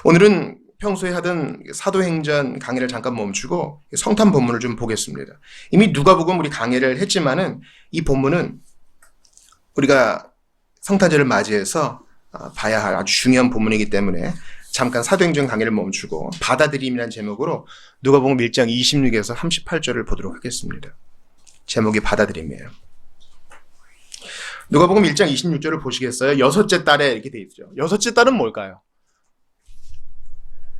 오늘은 평소에 하던 사도행전 강의를 잠깐 멈추고 성탄 본문을 좀 보겠습니다. 이미 누가복음 우리 강의를 했지만은 이 본문은 우리가 성탄절을 맞이해서 봐야 할 아주 중요한 본문이기 때문에 잠깐 사도행전 강의를 멈추고 받아들임이라는 제목으로 누가복음 1장 26에서 38절을 보도록 하겠습니다. 제목이 받아들임이에요. 누가복음 1장 26절을 보시겠어요? 여섯째 달에 이렇게 돼 있죠. 여섯째 달은 뭘까요?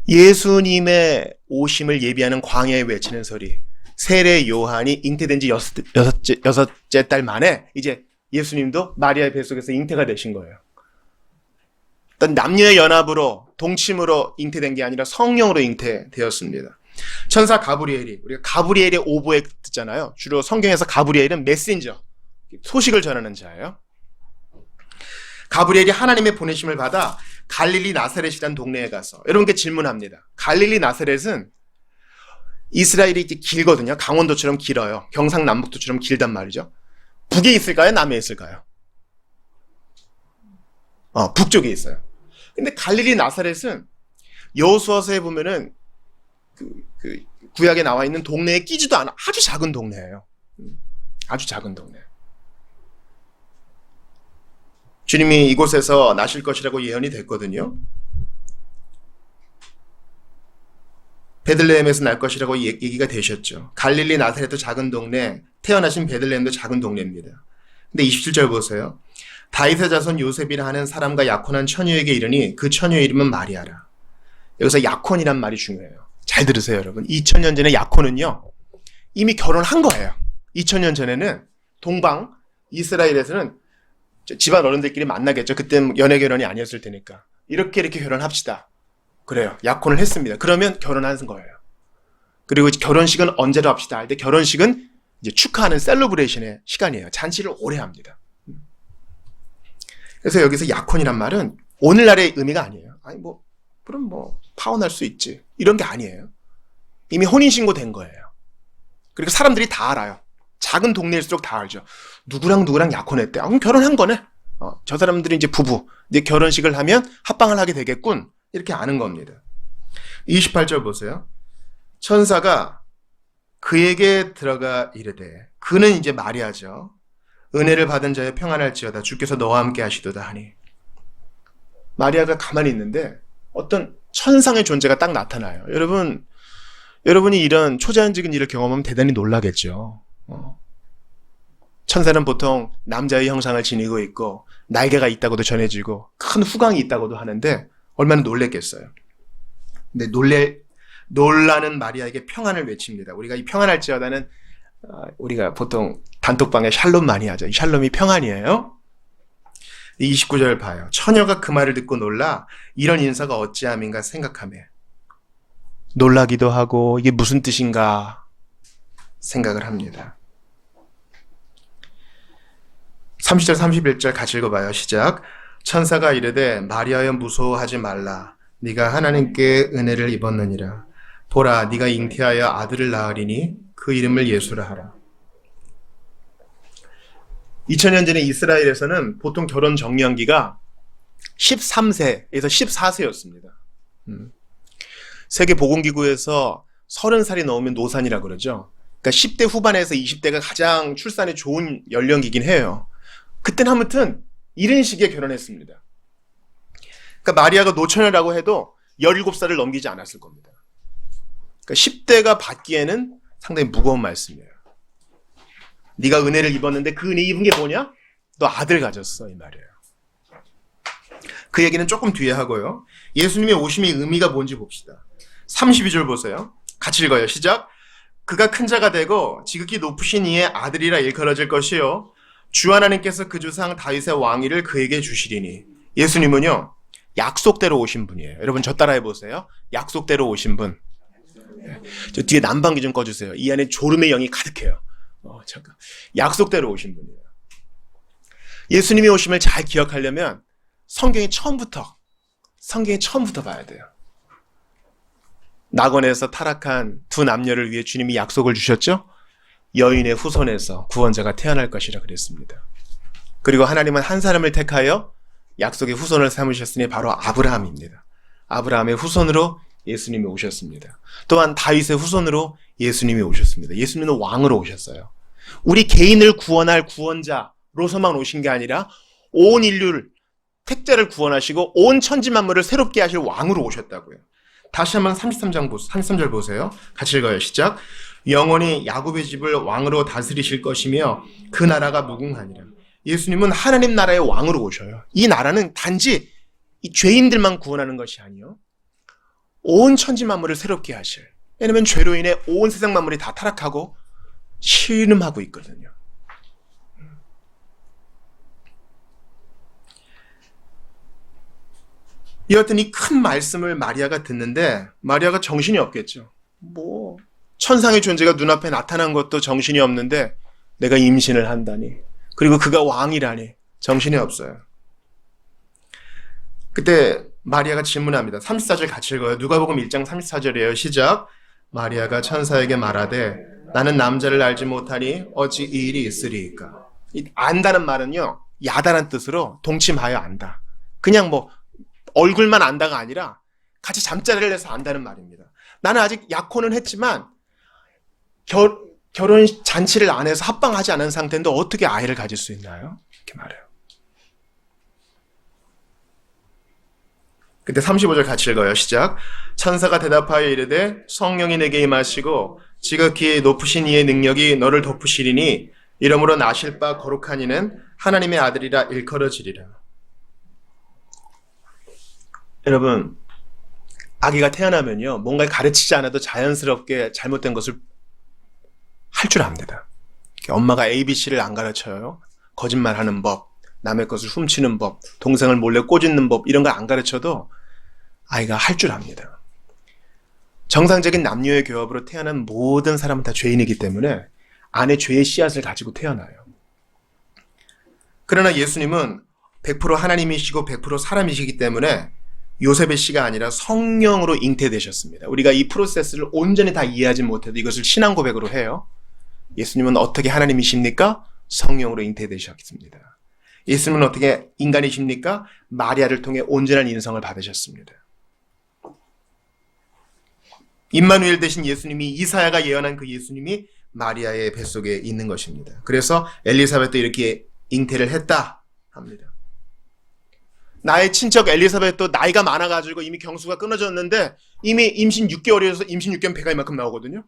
예수님의 오심을 예비하는 광야에 외치는 소리. 세례 요한이 잉태된 지 여섯째 달 만에 이제 예수님도 마리아의 뱃속에서 잉태가 되신 거예요. 어떤 남녀의 연합으로 동침으로 잉태된 게 아니라 성령으로 잉태되었습니다. 천사 가브리엘이, 우리가 가브리엘의 오보에 듣잖아요. 주로 성경에서 가브리엘은 메신저, 소식을 전하는 자예요. 가브리엘이 하나님의 보내심을 받아 갈릴리 나사렛이라는 동네에 가서 여러분께 질문합니다. 갈릴리 나사렛은 이스라엘이 이렇게 길거든요. 강원도처럼 길어요. 경상남북도처럼 길단 말이죠. 북에 있을까요? 남에 있을까요? 북쪽에 있어요. 근데 갈릴리 나사렛은 여호수아서에 보면은 그 구약에 나와 있는 동네에 끼지도 않아. 아주 작은 동네예요. 아주 작은 동네. 주님이 이곳에서 나실 것이라고 예언이 됐거든요. 베들레헴에서 날 것이라고 얘기가 되셨죠. 갈릴리 나사렛도 작은 동네, 태어나신 베들레헴도 작은 동네입니다. 근데 27절 보세요. 다윗의 자손 요셉이라 하는 사람과 약혼한 처녀에게 이르니 그 처녀의 이름은 마리아라. 여기서 약혼이란 말이 중요해요. 잘 들으세요, 여러분. 2000년 전에 약혼은요, 이미 결혼한 거예요. 2000년 전에는 동방 이스라엘에서는 집안 어른들끼리 만나겠죠. 그때는 연애 결혼이 아니었을 테니까. 이렇게 결혼합시다. 그래요. 약혼을 했습니다. 그러면 결혼하는 거예요. 그리고 결혼식은 언제로 합시다 할 때 결혼식은 이제 축하하는 셀러브레이션의 시간이에요. 잔치를 오래 합니다. 그래서 여기서 약혼이란 말은 오늘날의 의미가 아니에요. 아니 그럼 파혼할 수 있지. 이런 게 아니에요. 이미 혼인신고 된 거예요. 그리고 사람들이 다 알아요. 작은 동네일수록 다 알죠. 누구랑 약혼했대. 그럼 결혼한 거네. 저 사람들이 이제 부부. 이제 결혼식을 하면 합방을 하게 되겠군. 이렇게 아는 겁니다. 28절 보세요. 천사가 그에게 들어가 이르되, 그는 이제 마리아죠. 은혜를 받은 자여 평안할지어다. 주께서 너와 함께 하시도다 하니. 마리아가 가만히 있는데 어떤 천상의 존재가 딱 나타나요. 여러분이 이런 초자연적인 일을 경험하면 대단히 놀라겠죠. 천사는 보통 남자의 형상을 지니고 있고 날개가 있다고도 전해지고 큰 후광이 있다고도 하는데 얼마나 놀랬겠어요. 근데 놀라는 마리아에게 평안을 외칩니다. 우리가 이 평안할지어다는 우리가 보통 단톡방에 샬롬 많이 하죠. 이 샬롬이 평안이에요. 29절 봐요. 처녀가 그 말을 듣고 놀라 이런 인사가 어찌함인가 생각하며, 놀라기도 하고 이게 무슨 뜻인가 생각을 합니다. 30절 31절 같이 읽어봐요. 시작. 천사가 이르되 마리아여 무서워하지 말라. 네가 하나님께 은혜를 입었느니라. 보라, 네가 잉태하여 아들을 낳으리니 그 이름을 예수라 하라. 2000년 전에 이스라엘에서는 보통 결혼 정년기가 13세에서 14세였습니다. 세계보건기구에서 30살이 넘으면 노산이라고 그러죠. 그러니까 10대 후반에서 20대가 가장 출산에 좋은 연령기긴 해요. 그때는 아무튼 이런 시기에 결혼했습니다. 그러니까 마리아가 노처녀라고 해도 17살을 넘기지 않았을 겁니다. 그러니까 10대가 받기에는 상당히 무거운 말씀이에요. 네가 은혜를 입었는데 그 은혜 입은 게 뭐냐? 너 아들 가졌어, 이 말이에요. 그 얘기는 조금 뒤에 하고요. 예수님의 오심의 의미가 뭔지 봅시다. 32절 보세요. 같이 읽어요. 시작. 그가 큰 자가 되고 지극히 높으신 이의 아들이라 일컬어질 것이요 주 하나님께서 그 주상 다윗의 왕위를 그에게 주시리니. 예수님은요, 약속대로 오신 분이에요. 여러분 저 따라해 보세요. 약속대로 오신 분. 저 뒤에 난방기 좀 꺼주세요. 이 안에 졸음의 영이 가득해요. 잠깐. 약속대로 오신 분이에요. 예수님이 오심을 잘 기억하려면 성경의 처음부터 봐야 돼요. 낙원에서 타락한 두 남녀를 위해 주님이 약속을 주셨죠? 여인의 후손에서 구원자가 태어날 것이라 그랬습니다. 그리고 하나님은 한 사람을 택하여 약속의 후손을 삼으셨으니 바로 아브라함입니다. 아브라함의 후손으로 예수님이 오셨습니다. 또한 다윗의 후손으로 예수님이 오셨습니다. 예수님은 왕으로 오셨어요. 우리 개인을 구원할 구원자로서만 오신 게 아니라 온 인류를, 택자를 구원하시고 온 천지 만물을 새롭게 하실 왕으로 오셨다고요. 다시 한번 33절 보세요. 같이 읽어요. 시작. 영원히 야곱의 집을 왕으로 다스리실 것이며 그 나라가 무궁하니라. 예수님은 하나님 나라의 왕으로 오셔요. 이 나라는 단지 이 죄인들만 구원하는 것이 아니요, 온 천지 만물을 새롭게 하실. 왜냐하면 죄로 인해 온 세상 만물이 다 타락하고 신음하고 있거든요. 여하튼 이 큰 말씀을 마리아가 듣는데 마리아가 정신이 없겠죠. 뭐 천상의 존재가 눈앞에 나타난 것도 정신이 없는데 내가 임신을 한다니, 그리고 그가 왕이라니 정신이 없어요. 그때 마리아가 질문합니다. 34절 같이 읽어요. 누가복음 1장 34절이에요. 시작. 마리아가 천사에게 말하되 나는 남자를 알지 못하니 어찌 이 일이 있으리이까. 이 안다는 말은요, 야다란 뜻으로 동침하여 안다. 그냥 뭐 얼굴만 안다가 아니라 같이 잠자리를 해서 안다는 말입니다. 나는 아직 약혼은 했지만 결혼 잔치를 안 해서 합방하지 않은 상태인데 어떻게 아이를 가질 수 있나요? 이렇게 말해요. 그때 35절 같이 읽어요. 시작. 천사가 대답하여 이르되 성령이 내게 임하시고 지극히 높으신 이의 능력이 너를 덮으시리니 이러므로 나실 바 거룩한 이는 하나님의 아들이라 일컬어지리라. 여러분, 아기가 태어나면요, 뭔가를 가르치지 않아도 자연스럽게 잘못된 것을 할 줄 압니다. 엄마가 ABC를 안 가르쳐요. 거짓말하는 법, 남의 것을 훔치는 법, 동생을 몰래 꼬집는 법, 이런 걸 안 가르쳐도 아이가 할 줄 압니다. 정상적인 남녀의 교합으로 태어난 모든 사람은 다 죄인이기 때문에 안에 죄의 씨앗을 가지고 태어나요. 그러나 예수님은 100% 하나님이시고 100% 사람이시기 때문에 요셉의 씨가 아니라 성령으로 잉태되셨습니다. 우리가 이 프로세스를 온전히 다 이해하지 못해도 이것을 신앙 고백으로 해요. 예수님은 어떻게 하나님이십니까? 성령으로 잉태되셨습니다. 예수님은 어떻게 인간이십니까? 마리아를 통해 온전한 인성을 받으셨습니다. 임마누엘 되신 예수님이, 이사야가 예언한 그 예수님이 마리아의 뱃속에 있는 것입니다. 그래서 엘리사벳도 이렇게 잉태를 했다 합니다. 나의 친척 엘리사벳도 나이가 많아가지고 이미 경수가 끊어졌는데 이미 임신 6개월이어서 임신 6개월 배가 이만큼 나오거든요.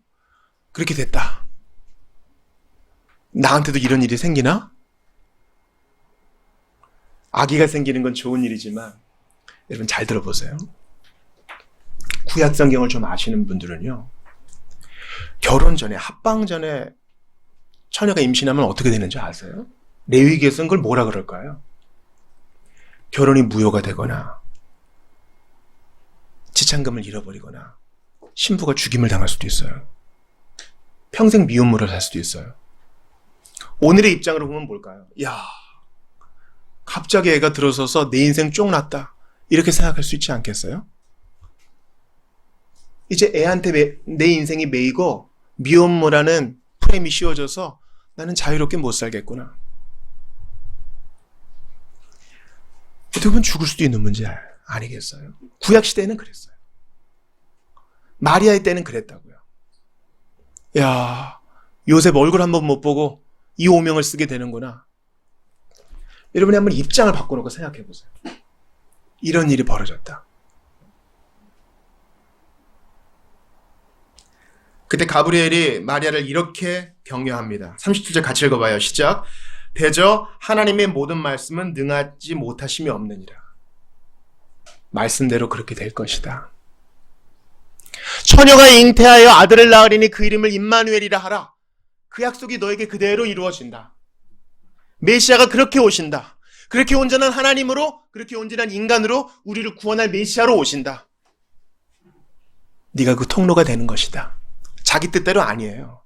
그렇게 됐다. 나한테도 이런 일이 생기나? 아기가 생기는 건 좋은 일이지만 여러분 잘 들어보세요. 구약 성경을 좀 아시는 분들은요, 결혼 전에, 합방 전에 처녀가 임신하면 어떻게 되는지 아세요? 레위기에서는 그걸 뭐라 그럴까요? 결혼이 무효가 되거나 지창금을 잃어버리거나 신부가 죽임을 당할 수도 있어요. 평생 미혼모를 살 수도 있어요. 오늘의 입장으로 보면 뭘까요? 야, 갑자기 애가 들어서서 내 인생 쫑났다, 이렇게 생각할 수 있지 않겠어요? 이제 애한테 내 인생이 매이고 미혼모라는 프레임이 씌워져서 나는 자유롭게 못 살겠구나. 어떻게 보면 죽을 수도 있는 문제 아니겠어요? 구약시대에는 그랬어요. 마리아의 때는 그랬다고요. 야, 요셉 얼굴 한번 못 보고 이 오명을 쓰게 되는구나. 여러분이 한번 입장을 바꿔놓고 생각해 보세요. 이런 일이 벌어졌다. 그때 가브리엘이 마리아를 이렇게 격려합니다. 37절 같이 읽어봐요. 시작. 대저 하나님의 모든 말씀은 능하지 못하심이 없느니라. 말씀대로 그렇게 될 것이다. 처녀가 잉태하여 아들을 낳으리니 그 이름을 임마누엘이라 하라. 그 약속이 너에게 그대로 이루어진다. 메시아가 그렇게 오신다. 그렇게 온전한 하나님으로, 그렇게 온전한 인간으로 우리를 구원할 메시아로 오신다. 네가 그 통로가 되는 것이다. 자기 뜻대로 아니에요.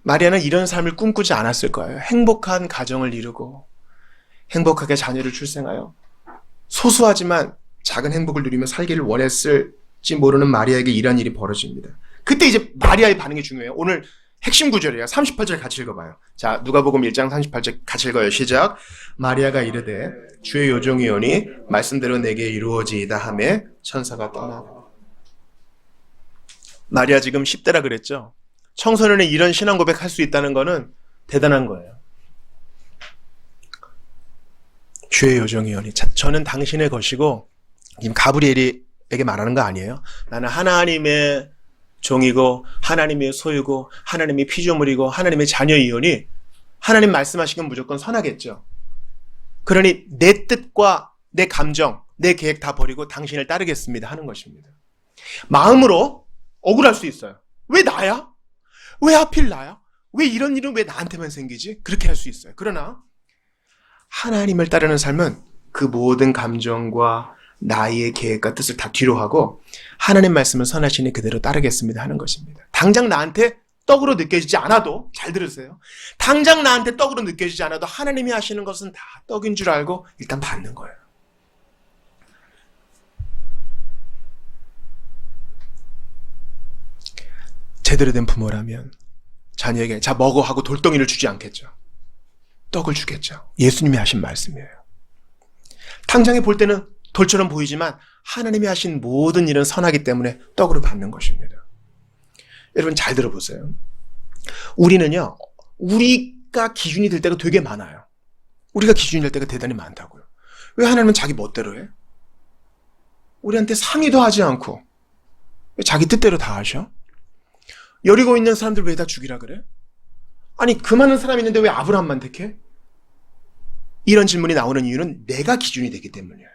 마리아는 이런 삶을 꿈꾸지 않았을 거예요. 행복한 가정을 이루고 행복하게 자녀를 출생하여 소소하지만 작은 행복을 누리며 살기를 원했을지 모르는 마리아에게 이런 일이 벌어집니다. 그때 이제 마리아의 반응이 중요해요. 오늘 핵심 구절이에요. 38절 같이 읽어봐요. 자, 누가복음 1장 38절 같이 읽어요. 시작. 마리아가 이르되 주의 요종이오니 말씀대로 내게 이루어지이다 하매 천사가 떠나고. 마리아 지금 10대라 그랬죠. 청소년이 이런 신앙 고백할 수 있다는 거는 대단한 거예요. 주의 요종이오니, 저는 당신의 것이고, 지금 가브리엘에게 말하는 거 아니에요. 나는 하나님의 종이고 하나님의 소유고 하나님의 피조물이고 하나님의 자녀이오니 하나님 말씀하신 건 무조건 선하겠죠. 그러니 내 뜻과 내 감정, 내 계획 다 버리고 당신을 따르겠습니다 하는 것입니다. 마음으로 억울할 수 있어요. 왜 나야? 왜 하필 나야? 왜 이런 일은 왜 나한테만 생기지? 그렇게 할 수 있어요. 그러나 하나님을 따르는 삶은 그 모든 감정과 나의 계획과 뜻을 다 뒤로 하고 하나님 말씀을 선하시니 그대로 따르겠습니다 하는 것입니다. 당장 나한테 떡으로 느껴지지 않아도, 잘 들으세요. 당장 나한테 떡으로 느껴지지 않아도 하나님이 하시는 것은 다 떡인 줄 알고 일단 받는 거예요. 제대로 된 부모라면 자녀에게 자 먹어 하고 돌덩이를 주지 않겠죠. 떡을 주겠죠. 예수님이 하신 말씀이에요. 당장에 볼 때는 돌처럼 보이지만 하나님이 하신 모든 일은 선하기 때문에 떡으로 받는 것입니다. 여러분 잘 들어보세요. 우리는요, 우리가 기준이 될 때가 되게 많아요. 우리가 기준이 될 때가 대단히 많다고요. 왜 하나님은 자기 멋대로 해? 우리한테 상의도 하지 않고 왜 자기 뜻대로 다 하셔? 여리고 있는 사람들 왜 다 죽이라 그래? 아니 그 많은 사람이 있는데 왜 아브라함만 택해? 이런 질문이 나오는 이유는 내가 기준이 되기 때문이에요.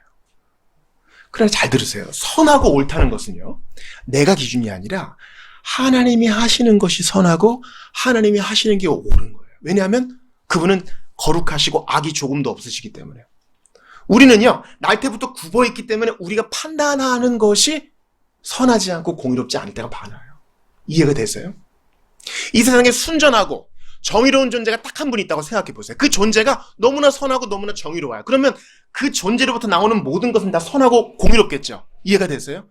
그러나 잘 들으세요. 선하고 옳다는 것은요, 내가 기준이 아니라 하나님이 하시는 것이 선하고 하나님이 하시는 게 옳은 거예요. 왜냐하면 그분은 거룩하시고 악이 조금도 없으시기 때문에. 우리는요, 날 때부터 굽어있기 때문에 우리가 판단하는 것이 선하지 않고 공의롭지 않을 때가 많아요. 이해가 되세요? 이 세상에 순전하고 정의로운 존재가 딱 한 분 있다고 생각해 보세요. 그 존재가 너무나 선하고 너무나 정의로워요. 그러면 그 존재로부터 나오는 모든 것은 다 선하고 공의롭겠죠. 이해가 되세요?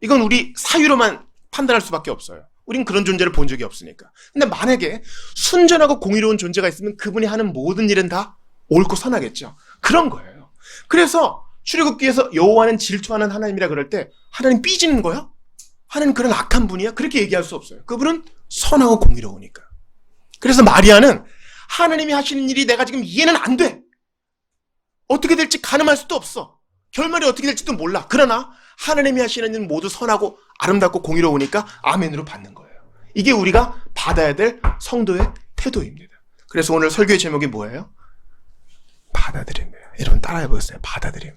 이건 우리 사유로만 판단할 수밖에 없어요. 우린 그런 존재를 본 적이 없으니까. 근데 만약에 순전하고 공의로운 존재가 있으면 그분이 하는 모든 일은 다 옳고 선하겠죠. 그런 거예요. 그래서 출애굽기에서 여호와는 질투하는 하나님이라 그럴 때 하나님 삐지는 거야? 하나님 그런 악한 분이야? 그렇게 얘기할 수 없어요. 그분은 선하고 공의로우니까. 그래서 마리아는 하나님이 하시는 일이 내가 지금 이해는 안 돼. 어떻게 될지 가늠할 수도 없어. 결말이 어떻게 될지도 몰라. 그러나 하나님이 하시는 일은 모두 선하고 아름답고 공의로우니까 아멘으로 받는 거예요. 이게 우리가 받아야 될 성도의 태도입니다. 그래서 오늘 설교의 제목이 뭐예요? 받아들임이에요. 여러분 따라해보세요. 받아들임.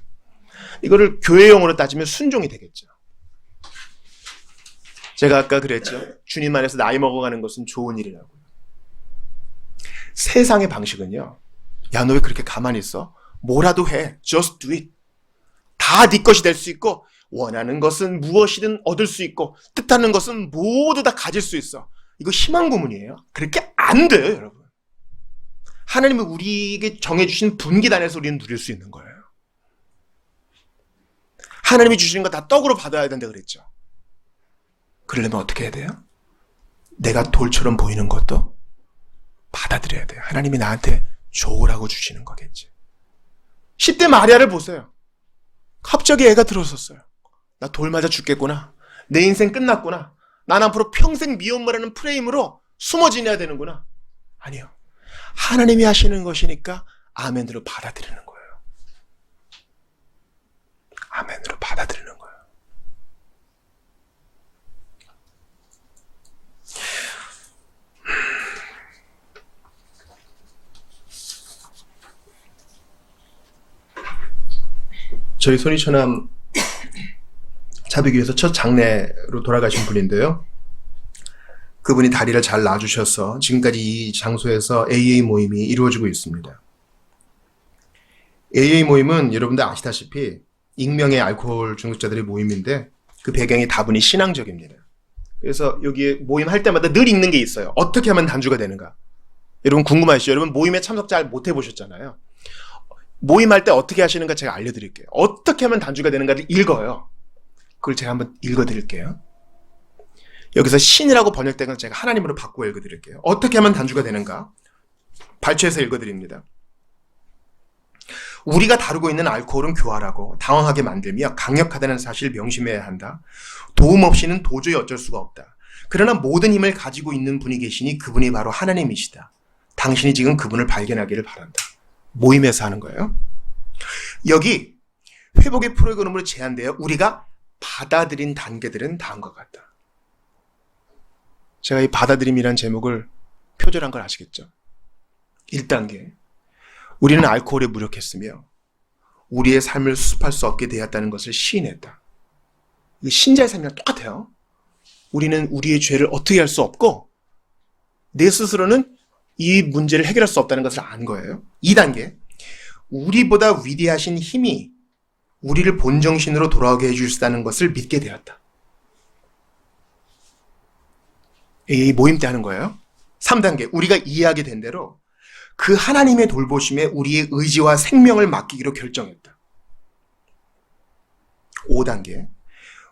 이거를 교회용어로 따지면 순종이 되겠죠. 제가 아까 그랬죠. 주님 안에서 나이 먹어가는 것은 좋은 일이라고요. 세상의 방식은요, 야, 너 왜 그렇게 가만히 있어? 뭐라도 해. Just do it. 다 네 것이 될 수 있고, 원하는 것은 무엇이든 얻을 수 있고, 뜻하는 것은 모두 다 가질 수 있어. 이거 희망 고문이에요. 그렇게 안 돼요, 여러분. 하나님이 우리에게 정해주신 분기단에서 우리는 누릴 수 있는 거예요. 하나님이 주시는 거 다 떡으로 받아야 된다 그랬죠. 그러려면 어떻게 해야 돼요? 내가 돌처럼 보이는 것도 받아들여야 돼요. 하나님이 나한테 좋으라고 주시는 거겠지. 10대 마리아를 보세요. 갑자기 애가 들어섰어요. 나 돌 맞아 죽겠구나. 내 인생 끝났구나. 난 앞으로 평생 미혼모라는 프레임으로 숨어 지내야 되는구나. 아니요. 하나님이 하시는 것이니까 아멘으로 받아들이는 거예요. 아멘으로 받아들이는 거예요. 저희 손이처남 자비교회에서 첫 장례로 돌아가신 분인데요. 그분이 다리를 잘 놔주셔서 지금까지 이 장소에서 AA 모임이 이루어지고 있습니다. AA 모임은 여러분들 아시다시피 익명의 알코올 중독자들의 모임인데 그 배경이 다분히 신앙적입니다. 그래서 여기 모임 할 때마다 늘 읽는 게 있어요. 어떻게 하면 단주가 되는가? 여러분 궁금하시죠? 여러분 모임에 참석 잘 못 해보셨잖아요. 모임할 때 어떻게 하시는가 제가 알려드릴게요. 어떻게 하면 단주가 되는가를 읽어요. 그걸 제가 한번 읽어드릴게요. 여기서 신이라고 번역된 건 제가 하나님으로 바꾸어 읽어드릴게요. 어떻게 하면 단주가 되는가? 발췌해서 읽어드립니다. 우리가 다루고 있는 알코올은 교활하고 당황하게 만들며 강력하다는 사실을 명심해야 한다. 도움 없이는 도저히 어쩔 수가 없다. 그러나 모든 힘을 가지고 있는 분이 계시니 그분이 바로 하나님이시다. 당신이 지금 그분을 발견하기를 바란다. 모임에서 하는 거예요. 여기 회복의 프로그램으로 제한되어 우리가 받아들인 단계들은 다음과 같다. 제가 이 받아들임이란 제목을 표절한 걸 아시겠죠? 1단계. 우리는 알코올에 무력했으며 우리의 삶을 수습할 수 없게 되었다는 것을 시인했다. 신자의 삶이랑 똑같아요. 우리는 우리의 죄를 어떻게 할 수 없고 내 스스로는 이 문제를 해결할 수 없다는 것을 안 거예요. 2단계. 우리보다 위대하신 힘이 우리를 본정신으로 돌아오게 해줄 수 있다는 것을 믿게 되었다. 이 모임 때 하는 거예요. 3단계. 우리가 이해하게 된 대로 그 하나님의 돌보심에 우리의 의지와 생명을 맡기기로 결정했다. 5단계.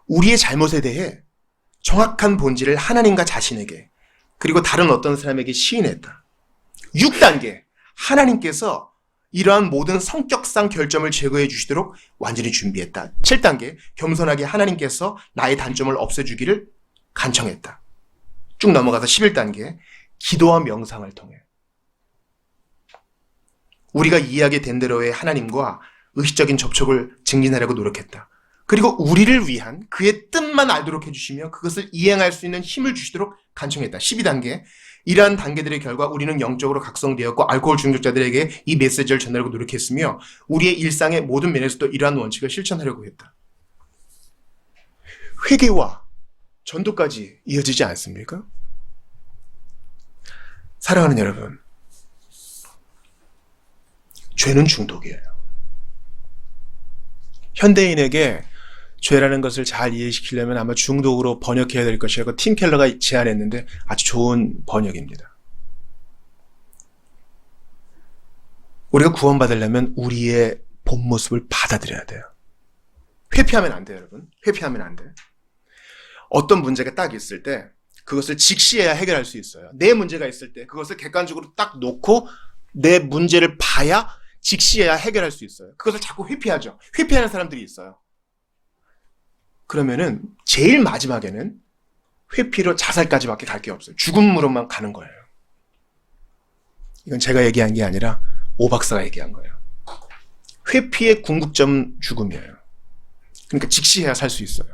우리의 잘못에 대해 정확한 본질을 하나님과 자신에게 그리고 다른 어떤 사람에게 시인했다. 6단계. 하나님께서 이러한 모든 성격상 결점을 제거해 주시도록 완전히 준비했다. 7단계. 겸손하게 하나님께서 나의 단점을 없애주기를 간청했다. 쭉 넘어가서 11단계. 기도와 명상을 통해 우리가 이해하게 된 대로의 하나님과 의식적인 접촉을 증진하려고 노력했다. 그리고 우리를 위한 그의 뜻만 알도록 해주시며 그것을 이행할 수 있는 힘을 주시도록 간청했다. 12단계. 이러한 단계들의 결과 우리는 영적으로 각성되었고 알코올 중독자들에게 이 메시지를 전하려고 노력했으며 우리의 일상의 모든 면에서도 이러한 원칙을 실천하려고 했다. 회개와 전도까지 이어지지 않습니까? 사랑하는 여러분, 죄는 중독이에요. 현대인에게 죄라는 것을 잘 이해시키려면 아마 중독으로 번역해야 될 것이라고 팀 켈러가 제안했는데 아주 좋은 번역입니다. 우리가 구원받으려면 우리의 본 모습을 받아들여야 돼요. 회피하면 안 돼요, 여러분. 회피하면 안 돼요. 어떤 문제가 딱 있을 때 그것을 직시해야 해결할 수 있어요. 내 문제가 있을 때 그것을 객관적으로 딱 놓고 내 문제를 봐야 직시해야 해결할 수 있어요. 그것을 자꾸 회피하죠. 회피하는 사람들이 있어요. 그러면은 제일 마지막에는 회피로 자살까지밖에 갈 게 없어요. 죽음으로만 가는 거예요. 이건 제가 얘기한 게 아니라 오 박사가 얘기한 거예요. 회피의 궁극점 죽음이에요. 그러니까 직시해야 살 수 있어요.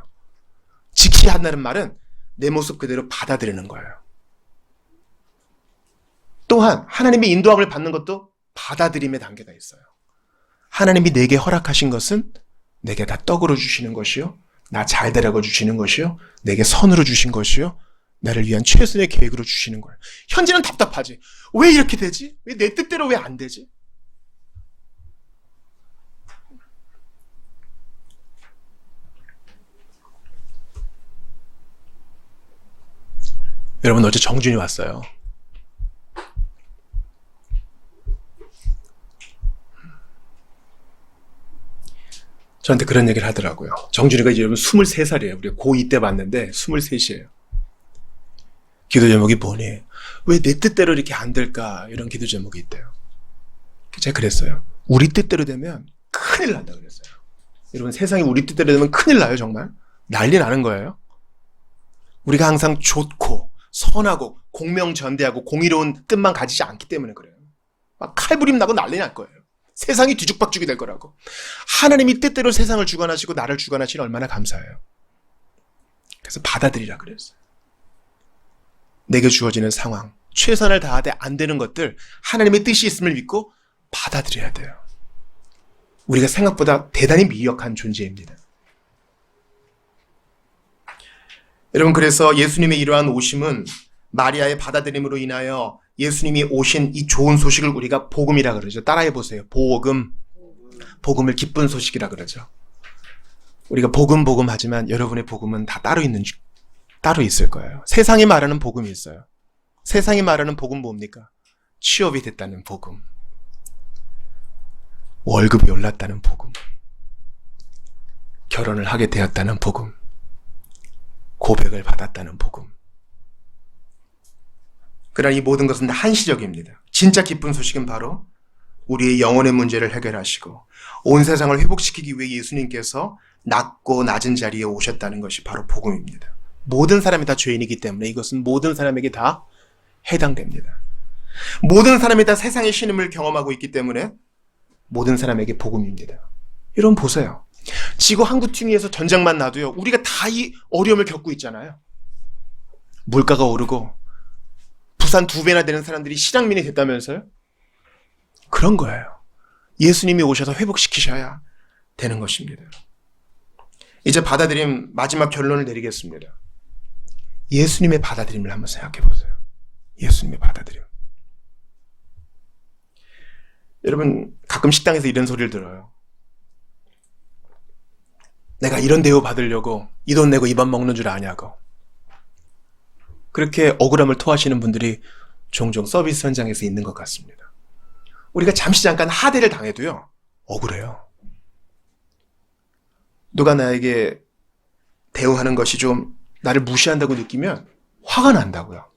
직시한다는 말은 내 모습 그대로 받아들이는 거예요. 또한 하나님의 인도함을 받는 것도 받아들임의 단계가 있어요. 하나님이 내게 허락하신 것은 내게 다 떡으로 주시는 것이요, 나 잘 되라고 주시는 것이요, 내게 선으로 주신 것이요, 나를 위한 최선의 계획으로 주시는 거예요. 현재는 답답하지. 왜 이렇게 되지? 왜 내 뜻대로 왜 안 되지? 여러분, 어제 정준이 왔어요. 저한테 그런 얘기를 하더라고요. 정준이가 이제 여러분 23살이에요. 우리가 고2 때 봤는데 23이에요. 기도 제목이 뭐니? 왜 내 뜻대로 이렇게 안 될까? 이런 기도 제목이 있대요. 제가 그랬어요. 우리 뜻대로 되면 큰일 난다 그랬어요. 여러분, 세상이 우리 뜻대로 되면 큰일 나요, 정말. 난리 나는 거예요. 우리가 항상 좋고 선하고 공명전대하고 공의로운 뜻만 가지지 않기 때문에 그래요. 막 칼부림 나고 난리 날 거예요. 세상이 뒤죽박죽이 될 거라고. 하나님이 뜻대로 세상을 주관하시고 나를 주관하시니 얼마나 감사해요. 그래서 받아들이라 그랬어요. 내게 주어지는 상황, 최선을 다하되 안 되는 것들, 하나님의 뜻이 있음을 믿고 받아들여야 돼요. 우리가 생각보다 대단히 미약한 존재입니다. 여러분, 그래서 예수님의 이러한 오심은 마리아의 받아들임으로 인하여 예수님이 오신 이 좋은 소식을 우리가 복음이라 그러죠. 따라해 보세요. 복음. 복음을 기쁜 소식이라 그러죠. 우리가 복음 하지만 여러분의 복음은 다 따로 있을 거예요. 세상이 말하는 복음이 있어요. 세상이 말하는 복음 뭡니까? 취업이 됐다는 복음. 월급이 올랐다는 복음. 결혼을 하게 되었다는 복음. 고백을 받았다는 복음. 그러나 이 모든 것은 한시적입니다. 진짜 기쁜 소식은 바로 우리의 영혼의 문제를 해결하시고 온 세상을 회복시키기 위해 예수님께서 낮고 낮은 자리에 오셨다는 것이 바로 복음입니다. 모든 사람이 다 죄인이기 때문에 이것은 모든 사람에게 다 해당됩니다. 모든 사람이 다 세상의 신음을 경험하고 있기 때문에 모든 사람에게 복음입니다. 여러분 보세요. 지구 한구퉁이에서 전쟁만 나도요, 우리가 다 이 어려움을 겪고 있잖아요. 물가가 오르고 부산 2배나 되는 사람들이 실향민이 됐다면서요? 그런 거예요. 예수님이 오셔서 회복시키셔야 되는 것입니다. 이제 받아들임 마지막 결론을 내리겠습니다. 예수님의 받아들임을 한번 생각해 보세요. 예수님의 받아들임. 여러분 가끔 식당에서 이런 소리를 들어요. 내가 이런 대우 받으려고 이 돈 내고 이 밥 먹는 줄 아냐고. 그렇게 억울함을 토하시는 분들이 종종 서비스 현장에서 있는 것 같습니다. 우리가 잠깐 하대를 당해도요, 억울해요. 누가 나에게 대우하는 것이 좀 나를 무시한다고 느끼면 화가 난다고요.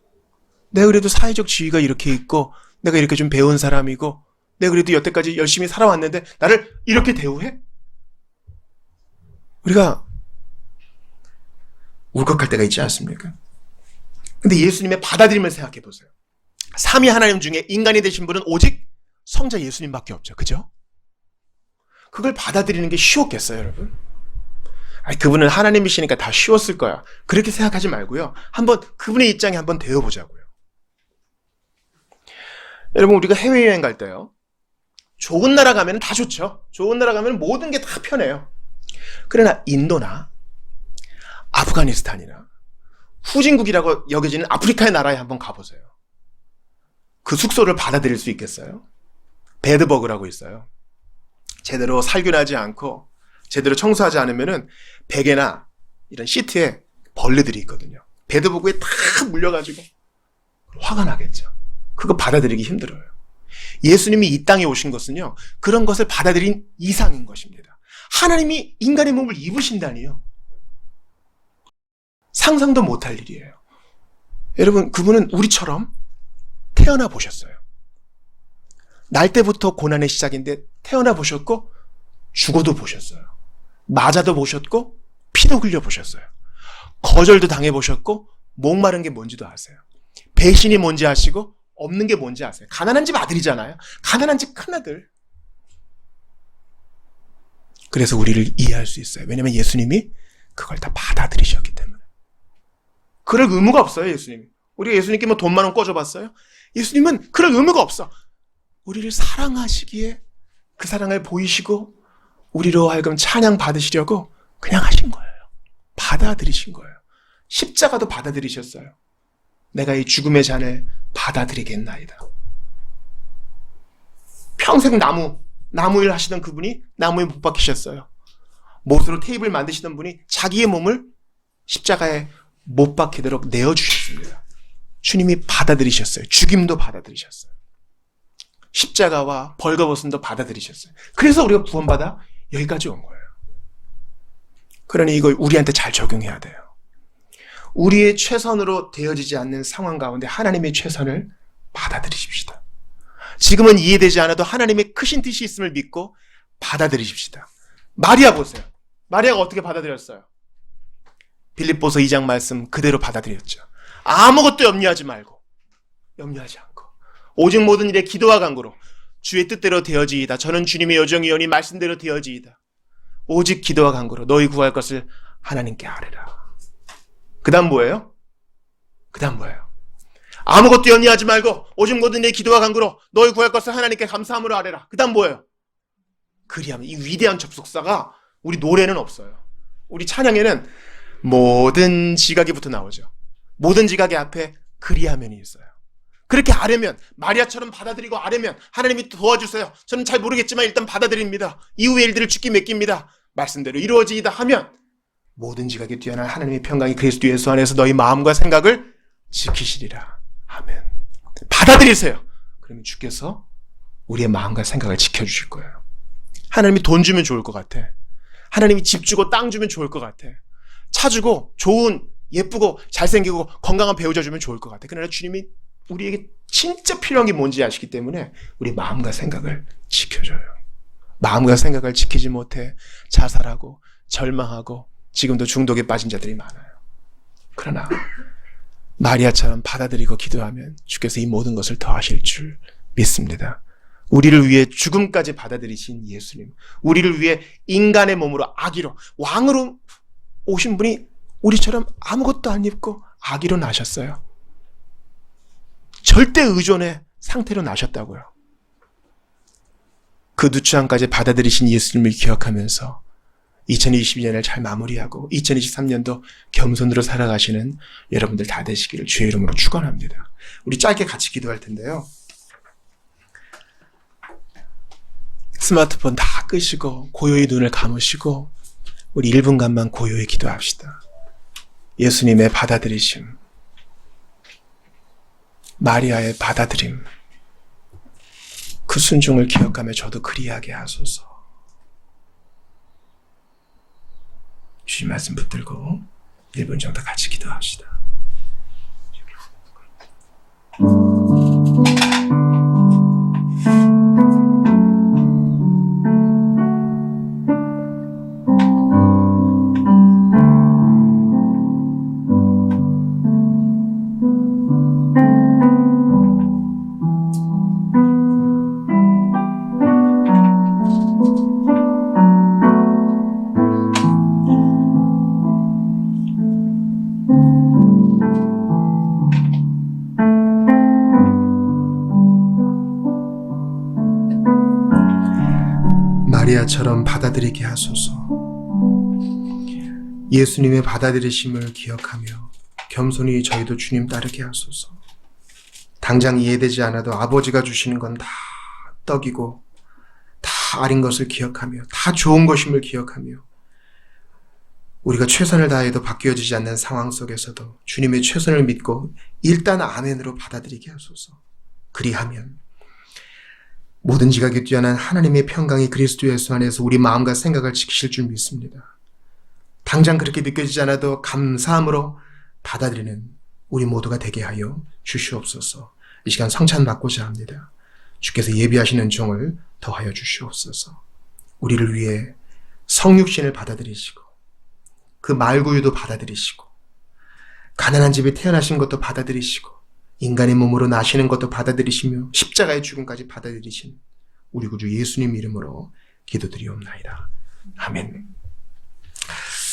내가 그래도 사회적 지위가 이렇게 있고 내가 이렇게 좀 배운 사람이고 내가 그래도 여태까지 열심히 살아왔는데 나를 이렇게 대우해? 우리가 울컥할 때가 있지 않습니까? 근데 예수님의 받아들임을 생각해 보세요. 삼위 하나님 중에 인간이 되신 분은 오직 성자 예수님밖에 없죠. 그죠? 그걸 받아들이는 게 쉬웠겠어요, 여러분? 아니, 그분은 하나님이시니까 다 쉬웠을 거야. 그렇게 생각하지 말고요. 한번 그분의 입장에 한번 되어보자고요. 여러분, 우리가 해외여행 갈 때요, 좋은 나라 가면 다 좋죠. 좋은 나라 가면 모든 게 다 편해요. 그러나 인도나 아프가니스탄이나 후진국이라고 여겨지는 아프리카의 나라에 한번 가보세요. 그 숙소를 받아들일 수 있겠어요? 베드버그라고 있어요. 제대로 살균하지 않고 제대로 청소하지 않으면은 베개나 이런 시트에 벌레들이 있거든요. 베드버그에 다 물려가지고 화가 나겠죠. 그거 받아들이기 힘들어요. 예수님이 이 땅에 오신 것은요, 그런 것을 받아들인 이상인 것입니다. 하나님이 인간의 몸을 입으신다니요. 상상도 못할 일이에요. 여러분, 그분은 우리처럼 태어나 보셨어요. 날 때부터 고난의 시작인데 태어나 보셨고 죽어도 보셨어요. 맞아도 보셨고 피도 흘려 보셨어요. 거절도 당해 보셨고 목마른 게 뭔지도 아세요. 배신이 뭔지 아시고 없는 게 뭔지 아세요. 가난한 집 아들이잖아요. 가난한 집 큰아들. 그래서 우리를 이해할 수 있어요. 왜냐하면 예수님이 그걸 다 받아들이셨기 때문에. 그럴 의무가 없어요, 예수님이. 우리가 예수님께 뭐 돈 10,000원 꿔줘봤어요? 예수님은 그럴 의무가 없어. 우리를 사랑하시기에 그 사랑을 보이시고 우리로 하여금 찬양 받으시려고 그냥 하신 거예요. 받아들이신 거예요. 십자가도 받아들이셨어요. 내가 이 죽음의 잔을 받아들이겠나이다. 평생 나무 일 하시던 그분이 나무에 못 박히셨어요. 못으로 테이블 만드시던 분이 자기의 몸을 십자가에 못 박히도록 내어주셨습니다. 주님이 받아들이셨어요. 죽임도 받아들이셨어요. 십자가와 벌거벗음도 받아들이셨어요. 그래서 우리가 구원받아 여기까지 온 거예요. 그러니 이걸 우리한테 잘 적용해야 돼요. 우리의 최선으로 되어지지 않는 상황 가운데 하나님의 최선을 받아들이십시다. 지금은 이해되지 않아도 하나님의 크신 뜻이 있음을 믿고 받아들이십시다. 마리아 보세요. 마리아가 어떻게 받아들였어요? 빌립보서 2장 말씀 그대로 받아들였죠. 아무것도 염려하지 말고, 염려하지 않고 오직 모든 일에 기도와 간구로 주의 뜻대로 되어지이다. 저는 주님의 요정이오니 말씀대로 되어지이다. 오직 기도와 간구로 너희 구할 것을 하나님께 아뢰라. 그 다음 뭐예요? 아무것도 염려하지 말고 오직 모든 일에 기도와 간구로 너희 구할 것을 하나님께 감사함으로 아뢰라. 그 다음 뭐예요? 그리하면. 이 위대한 접속사가 우리 노래는 없어요. 우리 찬양에는 모든 지각이부터 나오죠. 모든 지각의 앞에 그리하면이 있어요. 그렇게 아뢰면, 마리아처럼 받아들이고 아뢰면 하나님이 도와주세요. 저는 잘 모르겠지만 일단 받아들입니다. 이후의 일들을 주께 맡깁니다. 말씀대로 이루어지이다 하면 모든 지각에 뛰어난 하나님의 평강이 그리스도 예수 안에서 너희 마음과 생각을 지키시리라. 아멘. 받아들이세요. 그러면 주께서 우리의 마음과 생각을 지켜주실 거예요. 하나님이 돈 주면 좋을 것 같아. 하나님이 집 주고 땅 주면 좋을 것 같아. 차 주고 좋은 예쁘고 잘생기고 건강한 배우자 주면 좋을 것 같아. 그러나 주님이 우리에게 진짜 필요한 게 뭔지 아시기 때문에 우리 마음과 생각을 지켜줘요. 마음과 생각을 지키지 못해 자살하고 절망하고 지금도 중독에 빠진 자들이 많아요. 그러나 마리아처럼 받아들이고 기도하면 주께서 이 모든 것을 더하실 줄 믿습니다. 우리를 위해 죽음까지 받아들이신 예수님, 우리를 위해 인간의 몸으로 아기로, 왕으로 오신 분이 우리처럼 아무것도 안 입고 아기로 나셨어요. 절대 의존의 상태로 나셨다고요. 그 누추함까지 받아들이신 예수님을 기억하면서 2022년을 잘 마무리하고 2023년도 겸손으로 살아가시는 여러분들 다 되시기를 주의 이름으로 축원합니다. 우리 짧게 같이 기도할 텐데요. 스마트폰 다 끄시고 고요히 눈을 감으시고 우리 1분간만 고요히 기도합시다. 예수님의 받아들이심, 마리아의 받아들임, 그 순종을 기억하며 저도 그리하게 하소서. 주님 말씀 붙들고 1분 정도 같이 기도합시다. 마리아처럼 받아들이게 하소서. 예수님의 받아들이심을 기억하며 겸손히 저희도 주님 따르게 하소서. 당장 이해되지 않아도 아버지가 주시는 건 다 떡이고 다 아린 것을 기억하며 다 좋은 것임을 기억하며 우리가 최선을 다해도 바뀌어지지 않는 상황 속에서도 주님의 최선을 믿고 일단 아멘으로 받아들이게 하소서. 그리하면 모든 지각이 뛰어난 하나님의 평강이 그리스도 예수 안에서 우리 마음과 생각을 지키실 줄 믿습니다. 당장 그렇게 느껴지지 않아도 감사함으로 받아들이는 우리 모두가 되게 하여 주시옵소서. 이 시간 성찬 받고자 합니다. 주께서 예비하시는 종을 더하여 주시옵소서. 우리를 위해 성육신을 받아들이시고 그 말구유도 받아들이시고 가난한 집에 태어나신 것도 받아들이시고 인간의 몸으로 나시는 것도 받아들이시며 십자가의 죽음까지 받아들이신 우리 구주 예수님 이름으로 기도드리옵나이다. 아멘.